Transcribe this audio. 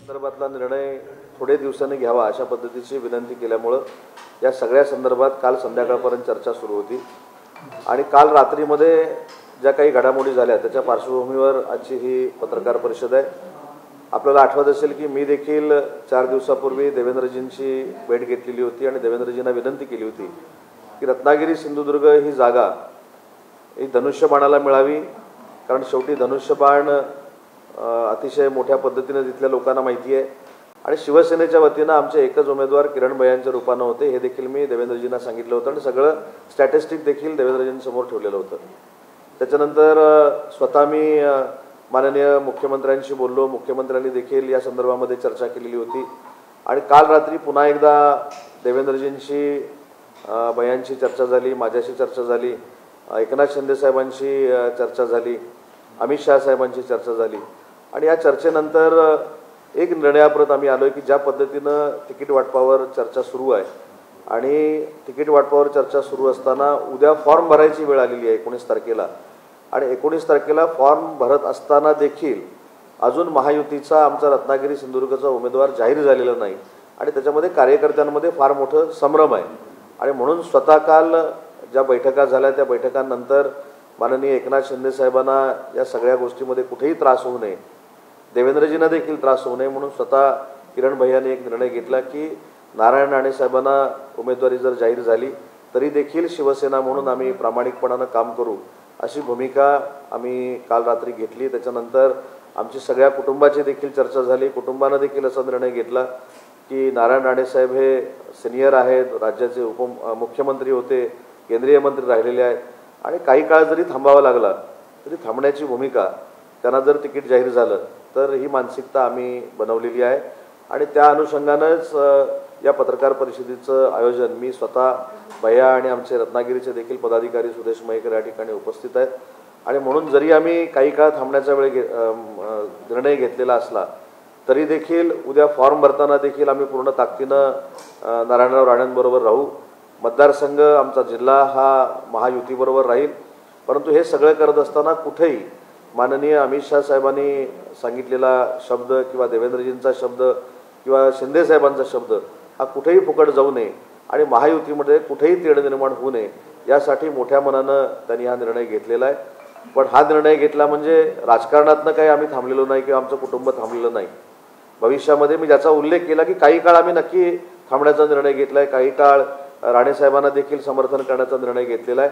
संदर्भातला निर्णय थोडे दिवसांनी घ्यावा अशा पद्धतीची विनंती केल्यामुळे या सगळ्या संदर्भात काल संध्याकाळपर्यंत चर्चा सुरू होती आणि काल रात्रीमध्ये ज्या काही घडामोडी झाल्या त्याच्या पार्श्वभूमीवर आजची ही पत्रकार परिषद आहे। आपल्याला आठवत असेल की मी देखील 4 दिवसापूर्वी देवेंद्रजींची भेट घेतलेली होती आणि देवेंद्रजींना विनंती केली होती की रत्नागिरी सिंधुदुर्ग ही जागा ही धनुष्यबाणाला मिळावी, कारण शेवटी धनुष्यबाण अतिशय मोठ्या पद्धतीने तिथल्या लोकांना माहिती आहे आणि शिवसेनेच्या वतीने आमचे एकच उमेदवार किरण भैयांच्या रूपाने होते हे देखील मी देवेंद्रजींना सांगितलं होतं आणि सगळं स्टॅटिस्टिक देखील देवेंद्रजींसमोर ठेवलेलं होतं। त्याच्यानंतर स्वतः मी माननीय मुख्यमंत्र्यांशी बोललो, मुख्यमंत्र्यांनी देखील या संदर्भामध्ये चर्चा केलेली होती आणि काल रात्री पुन्हा एकदा देवेंद्रजींशी भैयांची चर्चा झाली, माझ्याशी चर्चा झाली, एकनाथ शिंदे साहेबांशी चर्चा झाली, अमित शाह साहेबांची चर्चा झाली आणि या चर्चेनंतर एक निर्णयापर्यंत आम्ही आलोय की ज्या पद्धतीनं तिकीट वाटपावर चर्चा सुरू आहे आणि तिकीट वाटपावर चर्चा सुरू असताना उद्या फॉर्म भरायची वेळ आलेली आहे 19 तारखेला आणि 19 तारखेला फॉर्म भरत असताना देखील अजून महायुतीचा आमचा रत्नागिरी सिंधुदुर्गचा उमेदवार जाहीर झालेला नाही आणि त्याच्यामध्ये कार्यकर्त्यांमध्ये फार मोठं संभ्रम आहे आणि म्हणून स्वतः काल ज्या बैठका झाल्या त्या बैठकांनंतर माननीय एकनाथ शिंदे साहेबांना या सगळ्या गोष्टीमध्ये कुठेही त्रास होऊ नये, देवेंद्रजींना देखील त्रास होऊ नये म्हणून स्वतः किरण भैयांनी एक निर्णय घेतला की नारायण राणे साहेबांना उमेदवारी जर जाहीर झाली तरी देखील शिवसेना म्हणून आम्ही प्रामाणिकपणानं काम करू अशी भूमिका आम्ही काल रात्री घेतली। त्याच्यानंतर आमची सगळ्या कुटुंबाची देखील चर्चा झाली, कुटुंबानं देखील असा निर्णय घेतला की नारायण राणे साहेब हे सिनियर आहेत, राज्याचे उपमुख्यमंत्री होते, केंद्रीय मंत्री राहिलेले आहेत आणि काही काळ जरी थांबावा लागला तरी थांबण्याची भूमिका, त्यांना जर तिकीट जाहीर झालं तर ही मानसिकता आम्ही बनवलेली आहे आणि त्या अनुषंगानेच या पत्रकार परिषदेचं आयोजन मी स्वतः भैया आणि आमचे रत्नागिरीचे देखील पदाधिकारी सुदेश मयेकर या ठिकाणी उपस्थित आहेत आणि म्हणून जरी आम्ही काही काळ थांबण्याचा निर्णय घेतलेला असला तरी देखील उद्या फॉर्म भरताना देखील आम्ही पूर्ण ताकदीनं नारायणराव राणेंबरोबर राहू। मतदारसंघ आमचा जिल्हा हा महायुतीबरोबर राहील, परंतु हे सगळं करत असताना कुठेही माननीय अमित शाह साहेबांनी सांगितलेला शब्द किंवा देवेंद्रजींचा शब्द किंवा शिंदे साहेबांचा शब्द हा कुठेही फुकट जाऊ नये आणि महायुतीमध्ये कुठेही तेढ निर्माण होऊ नये यासाठी मोठ्या मनानं त्यांनी हा निर्णय घेतलेला आहे। पण हा निर्णय घेतला म्हणजे राजकारणातनं काही आम्ही थांबलेलो नाही किंवा आमचं कुटुंब थांबलेलं नाही। भविष्यामध्ये मी ज्याचा उल्लेख केला की काही काळ आम्ही नक्की थांबण्याचा निर्णय घेतला आहे, काही काळ राणे साहेबांना देखील समर्थन करण्याचा निर्णय घेतलेला आहे।